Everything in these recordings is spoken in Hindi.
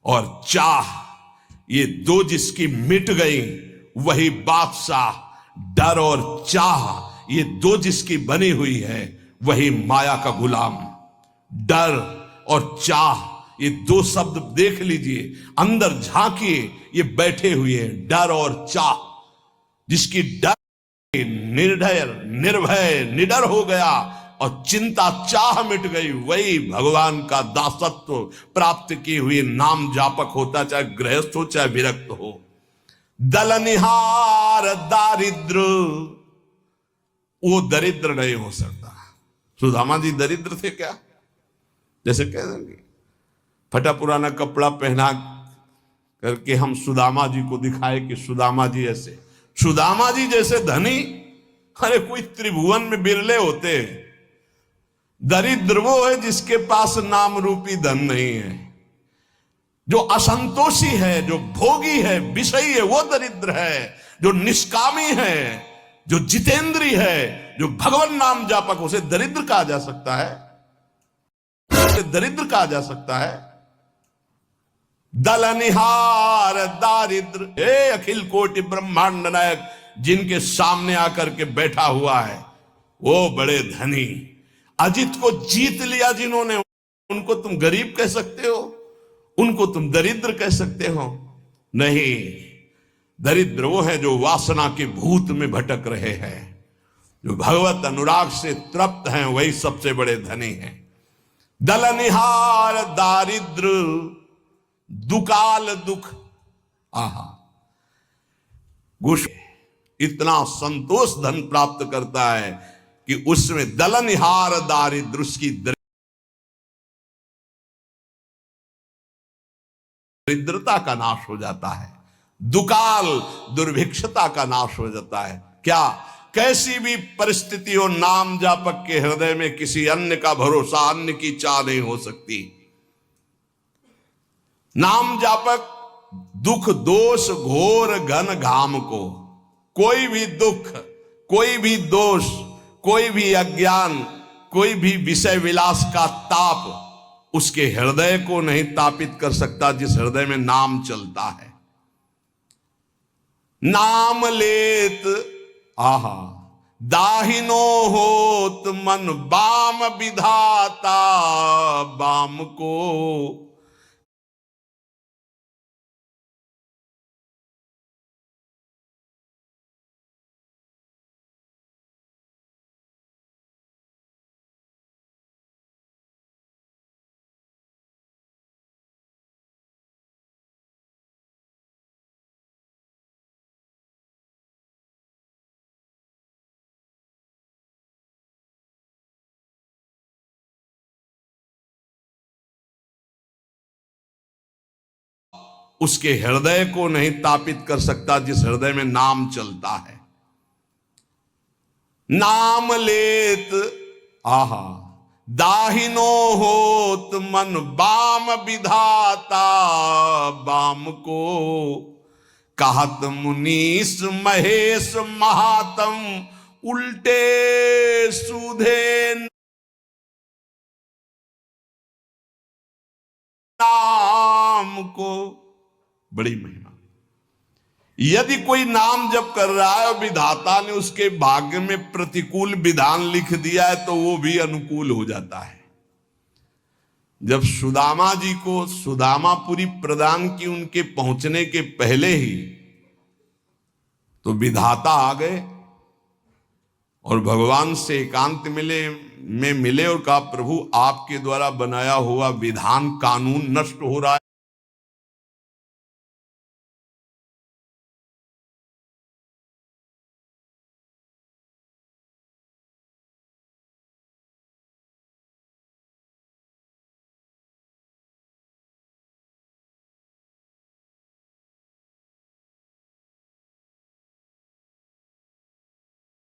और चाह, ये दो जिसकी मिट गई वही बादशाह। डर और चाह, ये दो जिसकी बनी हुई है वही माया का गुलाम। डर और चाह, ये दो शब्द देख लीजिए, अंदर झांकिए, ये बैठे हुए हैं। डर और चाह, जिसकी डर निर्भय निर्भय निडर हो गया और चिंता चाह मिट गई, वही भगवान का दासत्व प्राप्त की हुई नाम जापक होता, चाहे गृहस्थ हो चाहे विरक्त हो। दलनिहार दारिद्र, वो दरिद्र नहीं हो सकता। सुदामा जी दरिद्र थे क्या? जैसे कह देंगे फटा पुराना कपड़ा पहना करके हम सुदामा जी को दिखाए कि सुदामा जी ऐसे। सुदामा जी जैसे धनी अरे कोई त्रिभुवन में बिरले होते हैं। दरिद्र वो है जिसके पास नाम रूपी धन नहीं है, जो असंतोषी है, जो भोगी है, विषयी है, वो दरिद्र है। जो निष्कामी है, जो जितेंद्री है, जो भगवान नाम जापक, उसे दरिद्र कहा जा सकता है, उसे दरिद्र कहा जा सकता है। दलनिहार दारिद्र, हे अखिल कोटि ब्रह्मांड नायक, जिनके सामने आकर के बैठा हुआ है वो बड़े धनी। अजित को जीत लिया जिन्होंने, उनको तुम गरीब कह सकते हो? उनको तुम दरिद्र कह सकते हो? नहीं, दरिद्र वो है जो वासना के भूत में भटक रहे हैं। जो भगवत अनुराग से तृप्त हैं वही सबसे बड़े धनी हैं। दलनिहार दारिद्र दुकाल दुख, आहा, गुश इतना संतोष धन प्राप्त करता है कि उसमें दलनिहार दारिद्र, उसकी दरिद्रता का नाश हो जाता है। दुकाल दुर्भिक्षता का नाश हो जाता है। क्या? कैसी भी परिस्थिति हो, नाम जापक के हृदय में किसी अन्य का भरोसा, अन्य की चाह नहीं हो सकती। नाम जापक दुख दोष घोर घन घाम को, कोई भी दुख, कोई भी दोष, कोई भी अज्ञान, कोई भी विषय विलास का ताप उसके हृदय को नहीं तापित कर सकता जिस हृदय में नाम चलता है। नाम लेत, आहा, दाहिनो होत मन बाम विधाता बाम को। उसके हृदय को नहीं तापित कर सकता जिस हृदय में नाम चलता है। नाम लेत, आहा, दाहिनो होत मन बाम विधाता बाम को। कहत मुनीस महेश महात्म उल्टे सूधे नाम को। बड़ी महिमा। यदि कोई नाम जप कर रहा है और विधाता ने उसके भाग्य में प्रतिकूल विधान लिख दिया है तो वो भी अनुकूल हो जाता है। जब सुदामा जी को सुदामापुरी प्रदान की उनके पहुंचने के पहले ही, तो विधाता आ गए और भगवान से एकांत मिले और कहा, प्रभु आपके द्वारा बनाया हुआ विधान कानून नष्ट हो रहा है।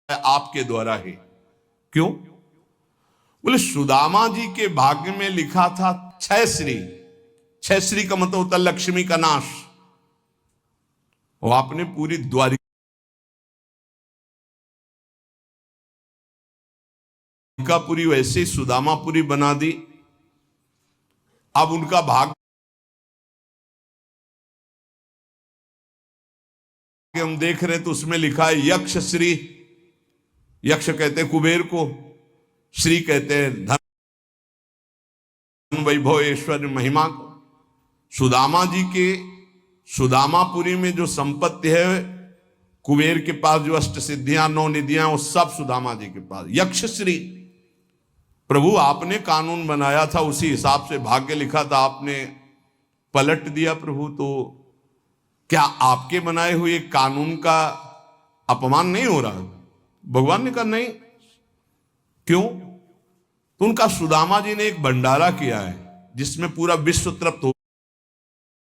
आपके द्वारा ही। क्यों? बोले सुदामा जी के भाग्य में लिखा था 6 श्री। 6 श्री का मतलब होता लक्ष्मी का नाश। वो आपने पूरी द्वारिकापुरी वैसे ही सुदामापुरी बना दी। अब उनका भाग्य हम देख रहे हैं तो उसमें लिखा है यक्ष श्री। यक्ष कहते हैं कुबेर को, श्री कहते हैं धन वैभव ऐश्वर्य महिमा को। सुदामा जी के सुदामापुरी में जो संपत्ति है, कुबेर के पास जो अष्ट सिद्धियां 9 निधियां, वो सब सुदामा जी के पास। यक्ष श्री, प्रभु आपने कानून बनाया था, उसी हिसाब से भाग्य लिखा था, आपने पलट दिया प्रभु, तो क्या आपके बनाए हुए कानून का अपमान नहीं हो रहा? भगवान ने कहा नहीं। क्यों? तो उनका सुदामा जी ने एक भंडारा किया है जिसमें पूरा विश्व तृप्त हो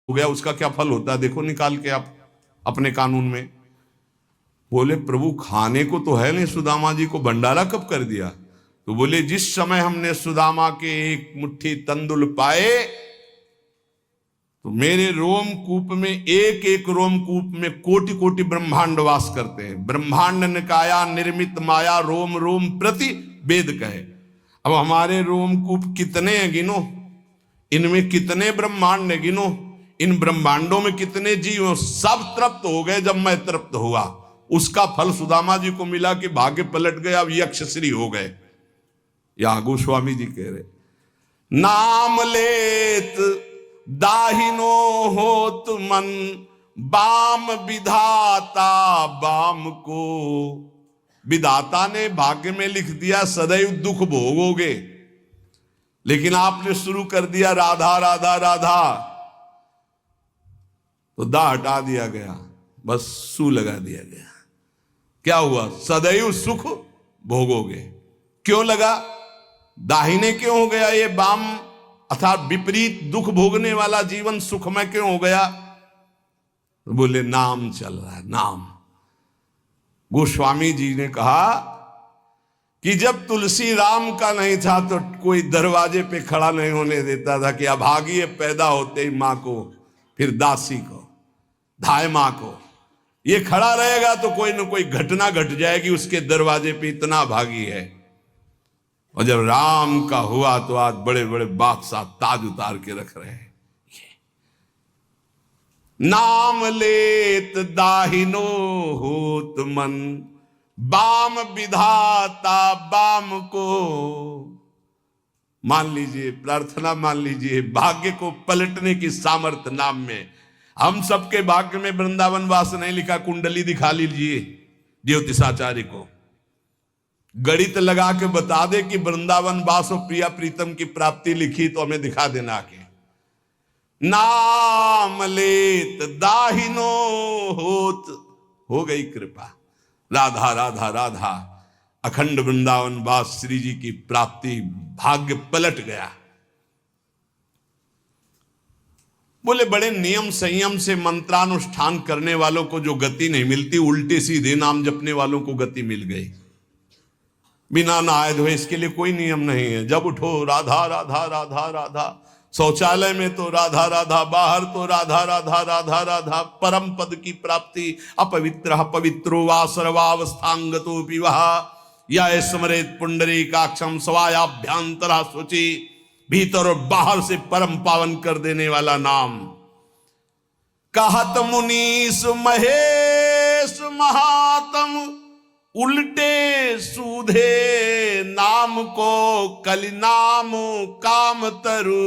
गया, उसका क्या फल होता है देखो निकाल के आप अपने कानून में। बोले प्रभु खाने को तो है नहीं, सुदामा जी को भंडारा कब कर दिया? तो बोले जिस समय हमने सुदामा के एक मुट्ठी तंदुल पाए तो मेरे रोमकूप में, एक एक रोमकूप में कोटि कोटि ब्रह्मांड वास करते हैं। ब्रह्मांड निकाया निर्मित माया रोम रोम प्रति वेद कहे। अब हमारे रोमकूप कितने हैं गिनो, इनमें कितने ब्रह्मांड है गिनो, इन ब्रह्मांडों में कितने जीव, सब तृप्त हो गए जब मैं तृप्त हुआ। उसका फल सुदामा जी को मिला कि भाग्य पलट गए, अब यक्षश्री हो गए। या गोस्वामी जी कह रहे नाम लेत दाहिनो होत मन, बाम विधाता बाम को। विधाता ने भाग्य में लिख दिया सदैव दुख भोगोगे, लेकिन आपने शुरू कर दिया राधा राधा राधा, तो दा हटा दिया गया, बस सू लगा दिया गया। क्या हुआ? सदैव सुख भोगोगे। क्यों लगा? दाहिने क्यों हो गया ये बाम, अर्थात विपरीत दुख भोगने वाला जीवन सुखमय क्यों हो गया? बोले नाम चल रहा है, नाम। गोस्वामी जी ने कहा कि जब तुलसी राम का नहीं था तो कोई दरवाजे पे खड़ा नहीं होने देता था कि अभागी पैदा होते ही मां को, फिर दासी को, धाय मां को, ये खड़ा रहेगा तो कोई ना कोई घटना घट जाएगी उसके दरवाजे पे, इतना भागी है। और जब राम का हुआ तो आज बड़े बड़े बादशाह ताज उतार के रख रहे हैं। नाम लेत दाहिनो होत मन, बाम विधाता बाम को। मान लीजिए, प्रार्थना मान लीजिए, भाग्य को पलटने की सामर्थ्य नाम में। हम सबके भाग्य में वृंदावन वास नहीं लिखा, कुंडली दिखा लीजिए ज्योतिषाचार्य को, गणित लगा के बता दे कि वृंदावन वास और प्रिया प्रीतम की प्राप्ति लिखी तो हमें दिखा देना आके। नाम लेत दाहिनो होत, हो गई कृपा, राधा राधा राधा, अखंड वृंदावन वास श्री जी की प्राप्ति, भाग्य पलट गया। बोले बड़े नियम संयम से मंत्रानुष्ठान करने वालों को जो गति नहीं मिलती, उल्टे सीधे नाम जपने वालों को गति मिल गई। बिना नहाए धोए, इसके लिए कोई नियम नहीं है। जब उठो राधा राधा राधा राधा, शौचालय में तो राधा राधा, बाहर तो राधा राधा राधा राधा। परम पद की प्राप्ति अपवित्र पवित्रो वा सर्वावस्थांगतो विवाह, या स्मरेत पुंडरीकाक्षम स्वायाभ्यांतरा शुचि। भीतर और बाहर से परम पावन कर देने वाला नाम। कहत मुनीस महेश महात्म, उल्टे सूधे नाम को, कलि नाम काम तरु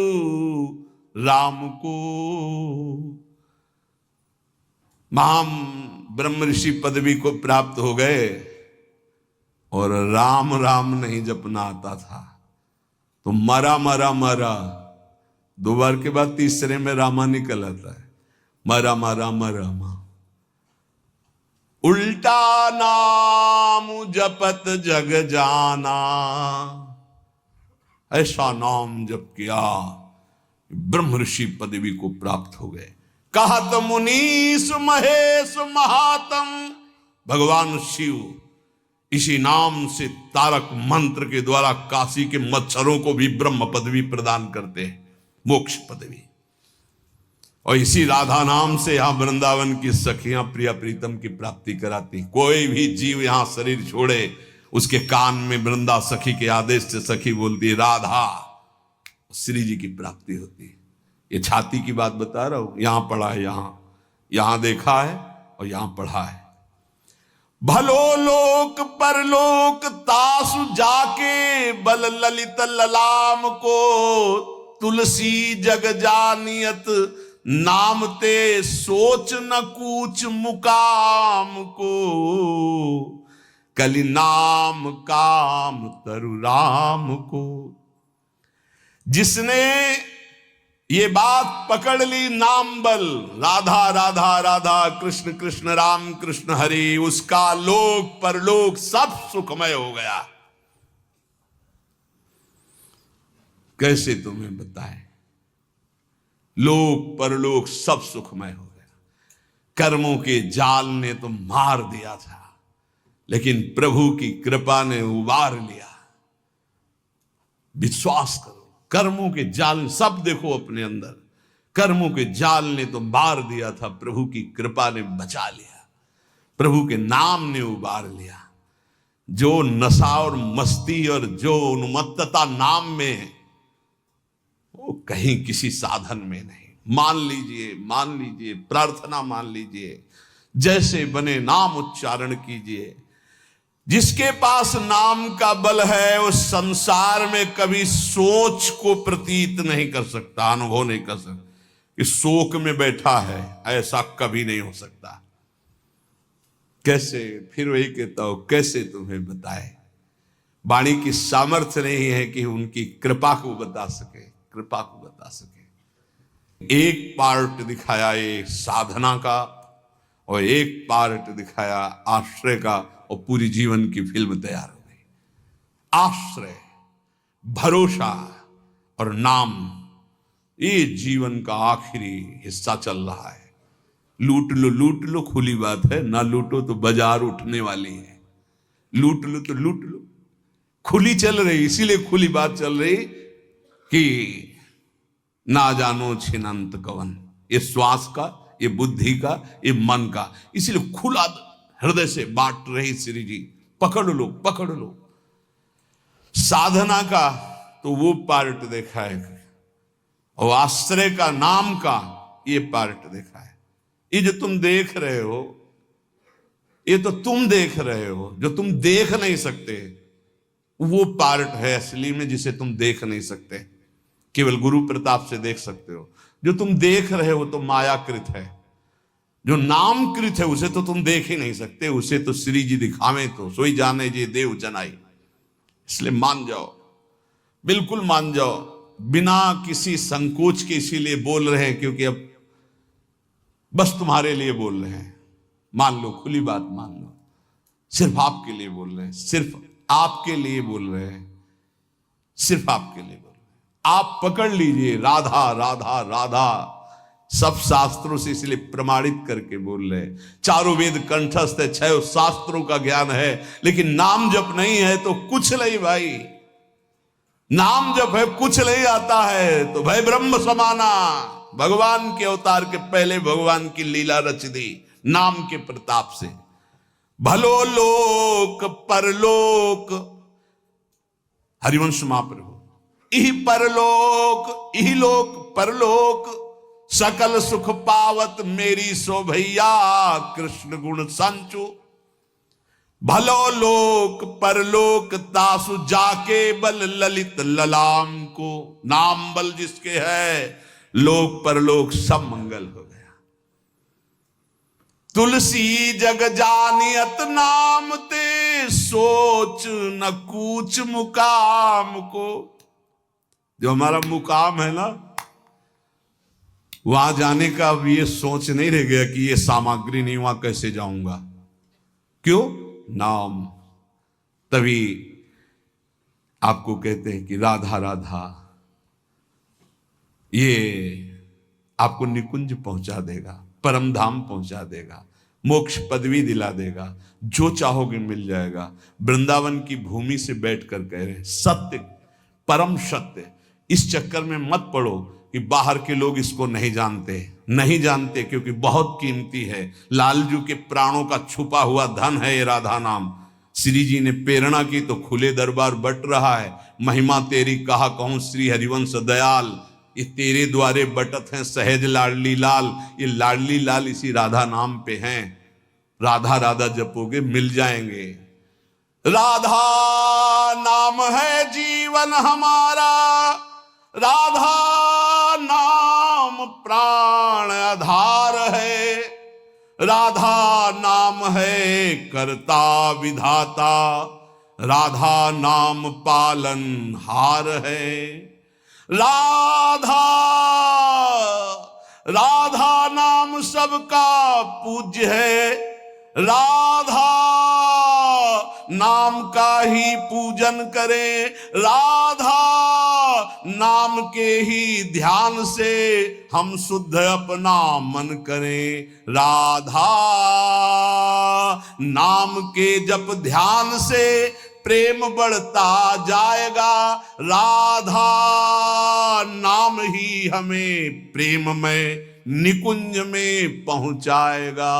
राम को। महाम ब्रह्म ऋषि पदवी को प्राप्त हो गए और राम राम नहीं जपना आता था तो मरा मरा मरा, 2 बार के बाद तीसरे में रामा निकल आता है। मरा मरा मरा मा, उल्टा नाम जपत जग जाना। ऐसा नाम जप किया, ब्रह्म ऋषि पदवी को प्राप्त हो गए। कहत मुनीस महेश महात्म, भगवान शिव इसी नाम से तारक मंत्र के द्वारा काशी के मच्छरों को भी ब्रह्म पदवी प्रदान करते हैं, मोक्ष पदवी। और इसी राधा नाम से यहां वृंदावन की सखियां प्रिया प्रीतम की प्राप्ति कराती। कोई भी जीव यहां शरीर छोड़े, उसके कान में वृंदा सखी के आदेश से सखी बोलती है राधा, श्री जी की प्राप्ति होती है। ये छाती की बात बता रहा हूं, यहां पढ़ा है, यहां देखा है और यहां पढ़ा है, भलो लोक परलोक तासु जाके बल ललित ललाम को, तुलसी जग जानियत नाम ते सोच न कूच मुकाम को, कलि नाम काम तरु राम को। जिसने ये बात पकड़ ली, नाम बल, राधा राधा राधा कृष्ण कृष्ण राम कृष्ण हरि, उसका लोक परलोक सब सुखमय हो गया। कैसे तुम्हें बताएं, लोक परलोक सब सुखमय हो गया। कर्मों के जाल ने तो मार दिया था, लेकिन प्रभु की कृपा ने उबार लिया। विश्वास करो, कर्मों के जाल सब देखो अपने अंदर, कर्मों के जाल ने तो मार दिया था, प्रभु की कृपा ने बचा लिया, प्रभु के नाम ने उबार लिया। जो नशा और मस्ती और जो उन्मत्तता नाम में है, वो कहीं किसी साधन में नहीं। मान लीजिए, प्रार्थना मान लीजिए, जैसे बने नाम उच्चारण कीजिए। जिसके पास नाम का बल है, उस संसार में कभी सोच को प्रतीत नहीं कर सकता, अनुभव नहीं कर सकता कि शोक में बैठा है, ऐसा कभी नहीं हो सकता। कैसे, फिर वही कहता हूं, कैसे तुम्हें बताए, वाणी की सामर्थ्य नहीं है कि उनकी कृपा को बता सके, कृपा को बता सके। एक पार्ट दिखाया एक साधना का, और एक पार्ट दिखाया आश्रय का, और पूरी जीवन की फिल्म तैयार हो गई। आश्रय, भरोसा और नाम, ये जीवन का आखिरी हिस्सा चल रहा है। लूट लो खुली बात है, ना लूटो तो बाजार उठने वाली है। लूट लो तो लूट लो, खुली चल रही, इसीलिए खुली बात चल रही कि ना जानो छिनंत कवन, ये श्वास का, ये बुद्धि का, ये मन का, इसीलिए खुला हृदय से बांट रही श्री जी। पकड़ लो। साधना का तो वो पार्ट देखा है, और आश्रय का, नाम का ये पार्ट देखा है। ये जो तुम देख रहे हो, ये तो तुम देख रहे हो, जो तुम देख नहीं सकते वो पार्ट है असली में, जिसे तुम देख नहीं सकते, केवल गुरु प्रताप से देख सकते हो। जो तुम देख रहे हो तो मायाकृत है, जो नामकृत है उसे तो तुम देख ही नहीं सकते, उसे तो श्री जी दिखावे तो सोई जाने जे देव जनाई। इसलिए मान जाओ, बिल्कुल मान जाओ, बिना किसी संकोच के। इसीलिए बोल रहे हैं क्योंकि अब बस तुम्हारे लिए बोल रहे हैं। मान लो, खुली बात मान लो, सिर्फ आपके लिए बोल रहे हैं, सिर्फ आपके लिए बोल रहे हैं, सिर्फ आपके लिए बोल रहे हैं। आप पकड़ लीजिए, राधा राधा राधा, सब शास्त्रों से इसलिए प्रमाणित करके बोल रहे हैं। चारों वेद कंठस्थ है, 6 शास्त्रों का ज्ञान है, लेकिन नाम जप नहीं है तो कुछ नहीं भाई। नाम जप है, कुछ नहीं आता है तो भय ब्रह्म समाना। भगवान के अवतार के पहले भगवान की लीला रच दी नाम के प्रताप से। भलो लोक परलोक, हरिवंश महाप्रभु, इही परलोक, इही लोक परलोक, सकल सुख पावत मेरी शोभैया, कृष्ण गुण संचु। भलो लोक परलोक तासु जाके बल ललित ललाम को, नाम बल जिसके है, लोक परलोक सब मंगल हो गया। तुलसी जग जानियत नाम ते, सोच न कूच मुकाम को। जो हमारा मुकाम है ना, वहां जाने का अब ये सोच नहीं रह गया कि ये सामग्री नहीं, वहां कैसे जाऊंगा। क्यों? नाम। तभी आपको कहते हैं कि राधा राधा, ये आपको निकुंज पहुंचा देगा, परम धाम पहुंचा देगा, मोक्ष पदवी दिला देगा, जो चाहोगे मिल जाएगा। वृंदावन की भूमि से बैठकर कह रहे हैं, सत्य, परम सत्य। इस चक्कर में मत पड़ो कि बाहर के लोग इसको नहीं जानते, क्योंकि बहुत कीमती है। लालजू के प्राणों का छुपा हुआ धन है ये राधा नाम। श्री जी ने प्रेरणा की तो खुले दरबार बट रहा है। महिमा तेरी कहा कहूं श्री हरिवंश दयाल, ये तेरे द्वारे बटत हैं सहज लाडली लाल। ये लाडली लाल इसी राधा नाम पे हैं। राधा राधा जपोगे मिल जाएंगे। राधा नाम है जीवन हमारा, राधा नाम प्राण आधार है, राधा नाम है कर्ता विधाता, राधा नाम पालन हार है। राधा राधा नाम सबका पूज्य है, राधा नाम का ही पूजन करें, राधा नाम के ही ध्यान से हम शुद्ध अपना मन करें। राधा नाम के जप ध्यान से प्रेम बढ़ता जाएगा, राधा नाम ही हमें प्रेम में निकुंज में पहुंचाएगा।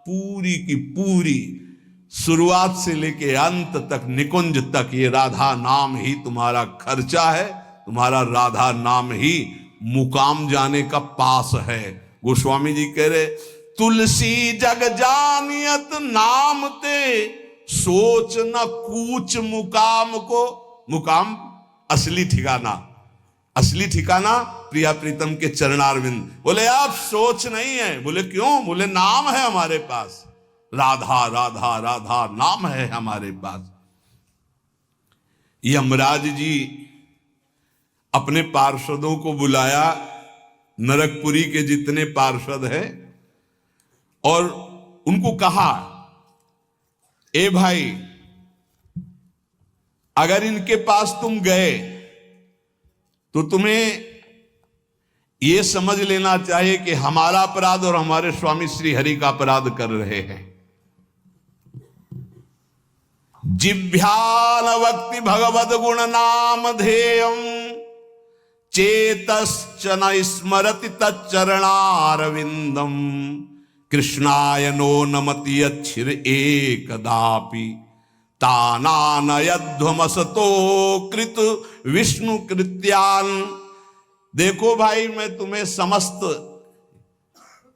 पूरी की पूरी शुरुआत से लेके अंत तक, निकुंज तक ये राधा नाम ही तुम्हारा खर्चा है, तुम्हारा राधा नाम ही मुकाम जाने का पास है। गोस्वामी जी कह रहे, तुलसी जग जानियत नाम ते, सोच न कूच मुकाम को। मुकाम असली ठिकाना, असली ठिकाना प्रिया प्रीतम के चरणारविंद। बोले आप सोच नहीं है। बोले क्यों? बोले नाम है हमारे पास, राधा राधा राधा नाम है हमारे पास। यमराज जी अपने पार्षदों को बुलाया, नरकपुरी के जितने पार्षद हैं, और उनको कहा, ए भाई अगर इनके पास तुम गए तो तुम्हें यह समझ लेना चाहिए कि हमारा अपराध और हमारे स्वामी श्री हरि का अपराध कर रहे हैं। जिभ्यान वक्ति भगवद गुण नाम ध्येयम, चेतश्च न स्मरति तच्चरणारविंदम, कृष्णाय नो नमति अच्छिर एकदापि, तानानयध्वमसतो कृत विष्णु कृत्यान। देखो भाई, मैं तुम्हें समस्त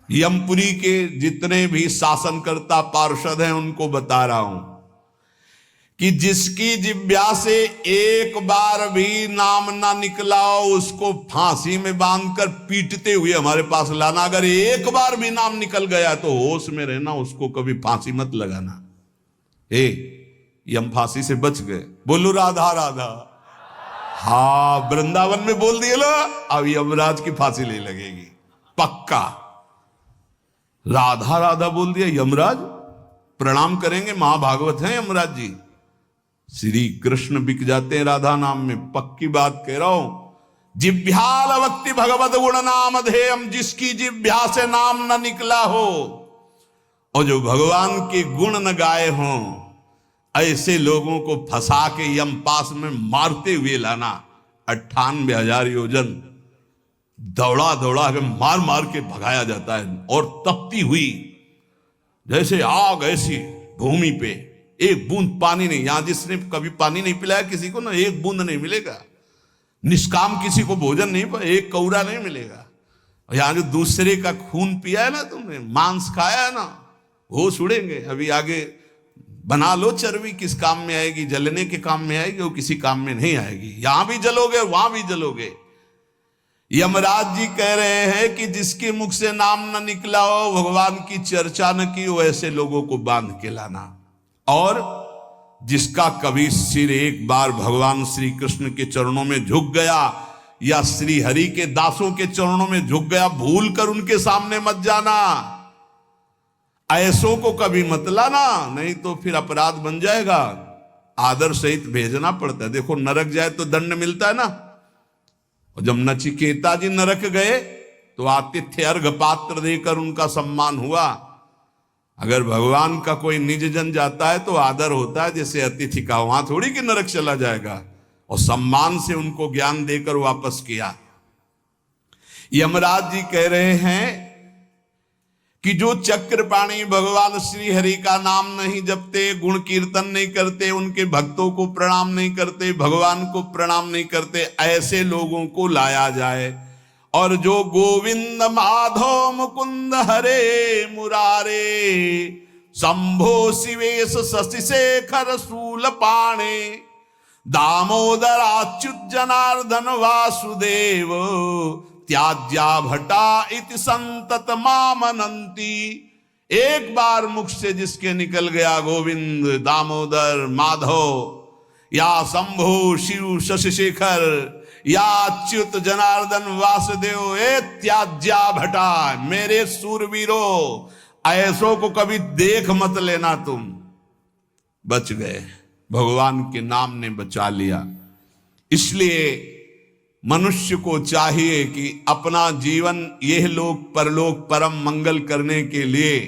यमपुरी के जितने भी शासनकर्ता पार्षद हैं उनको बता रहा हूं कि जिसकी जिब्या से एक बार भी नाम ना निकला हो उसको फांसी में बांधकर पीटते हुए हमारे पास लाना। अगर एक बार भी नाम निकल गया तो होश में रहना, उसको कभी फांसी मत लगाना। यम फांसी से बच गए। बोलो राधा राधा। हाँ, वृंदावन में बोल दिए लो, अब यमराज की फांसी ले लगेगी पक्का। राधा राधा बोल दिया, यमराज प्रणाम करेंगे। महाभागवत हैं यमराज जी, श्री कृष्ण बिक जाते हैं राधा नाम में, पक्की बात कह रहा हूं। जिभ्याल वक्ति भगवत गुण नाम ध्येयम, जिसकी जिभ्या से नाम न निकला हो और जो भगवान के गुण न गाए हों, ऐसे लोगों को फंसा के यम पास में मारते हुए लाना। 98,000 योजन दौड़ा दौड़ा के मार मार के भगाया जाता है, और तपती हुई जैसे आग ऐसी भूमि पे, एक बूंद पानी नहीं। यहां जिसने कभी पानी नहीं पिलाया किसी को ना, एक बूंद नहीं मिलेगा। निष्काम किसी को भोजन नहीं, एक कौरा नहीं मिलेगा। यहां जो दूसरे का खून पिया है ना तुमने, मांस खाया है ना, वो छुड़ेंगे। अभी आगे बना लो चर्बी, किस काम में आएगी? जलने के काम में आएगी, वो किसी काम में नहीं आएगी। यहां भी जलोगे वहां भी जलोगे। यमराज जी कह रहे हैं कि जिसके मुख से नाम न निकला हो, भगवान की चर्चा न की हो, ऐसे लोगों को बांध के लाना। और जिसका कभी सिर एक बार भगवान श्री कृष्ण के चरणों में झुक गया या श्री हरि के दासों के चरणों में झुक गया, भूल कर उनके सामने मत जाना। ऐसों को कभी मत लाना, नहीं तो फिर अपराध बन जाएगा। आदर सहित भेजना पड़ता है। देखो नरक जाए तो दंड मिलता है ना। और जब नचिकेता जी नरक गए तो आतिथ्य अर्घ पात्र देकर उनका सम्मान हुआ। अगर भगवान का कोई निज जन जाता है तो आदर होता है जैसे अतिथि का, वहां थोड़ी कि नरक चला जाएगा। और सम्मान से उनको ज्ञान देकर वापस किया। यमराज जी कह रहे हैं कि जो चक्रपाणी भगवान श्री हरि का नाम नहीं जपते, गुण कीर्तन नहीं करते, उनके भक्तों को प्रणाम नहीं करते, भगवान को प्रणाम नहीं करते, ऐसे लोगों को लाया जाए। और जो गोविंद माधव मुकुंद हरे मुरारे शंभो शिवेश शशिशेखर शूल पाणे दामोदर अच्युत जनार्दन वासुदेव त्याज्या भटा इति संतत मामनंती। एक बार मुख से जिसके निकल गया गोविंद, दामोदर, माधव या शंभु शिव शशिशेखर या अच्युत जनार्दन वासुदेव, ए त्याज्या भटा, मेरे सूरवीरों, ऐसों को कभी देख मत लेना, तुम बच गए, भगवान के नाम ने बचा लिया। इसलिए मनुष्य को चाहिए कि अपना जीवन यह लोक परलोक परम मंगल करने के लिए,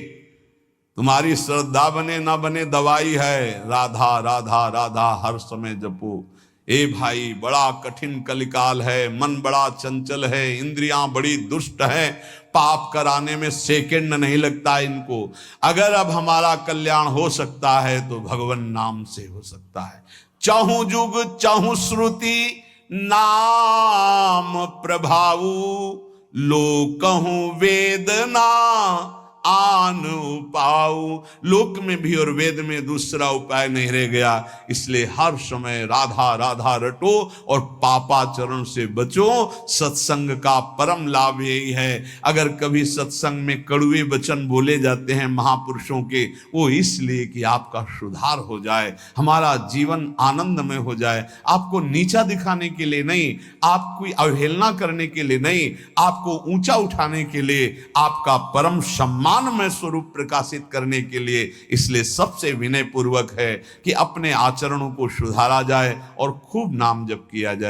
तुम्हारी श्रद्धा बने ना बने दवाई है, राधा राधा राधा हर समय जपो। ए भाई, बड़ा कठिन कलिकाल है, मन बड़ा चंचल है, इंद्रियां बड़ी दुष्ट है, पाप कराने में सेकंड नहीं लगता इनको। अगर अब हमारा कल्याण हो सकता है तो भगवान नाम से हो सकता है। चाहूं जुग चाहूं श्रुति नाम प्रभाऊ, लोकहूं वेदना आन पाऊ। लोक में भी और वेद में दूसरा उपाय नहीं रह गया। इसलिए हर समय राधा राधा रटो और पापाचरण से बचो। सत्संग का परम लाभ यही है। अगर कभी सत्संग में कड़वे वचन बोले जाते हैं महापुरुषों के, वो इसलिए कि आपका सुधार हो जाए, हमारा जीवन आनंदमय हो जाए। आपको नीचा दिखाने के लिए नहीं, आपकी अवहेलना करने के लिए नहीं, आपको ऊंचा उठाने के लिए, आपका परम सम्मान में स्वरूप प्रकाशित करने के लिए। इसलिए सबसे विनय पूर्वक है कि अपने आचरणों को सुधारा जाए और खूब नाम जप किया जाए।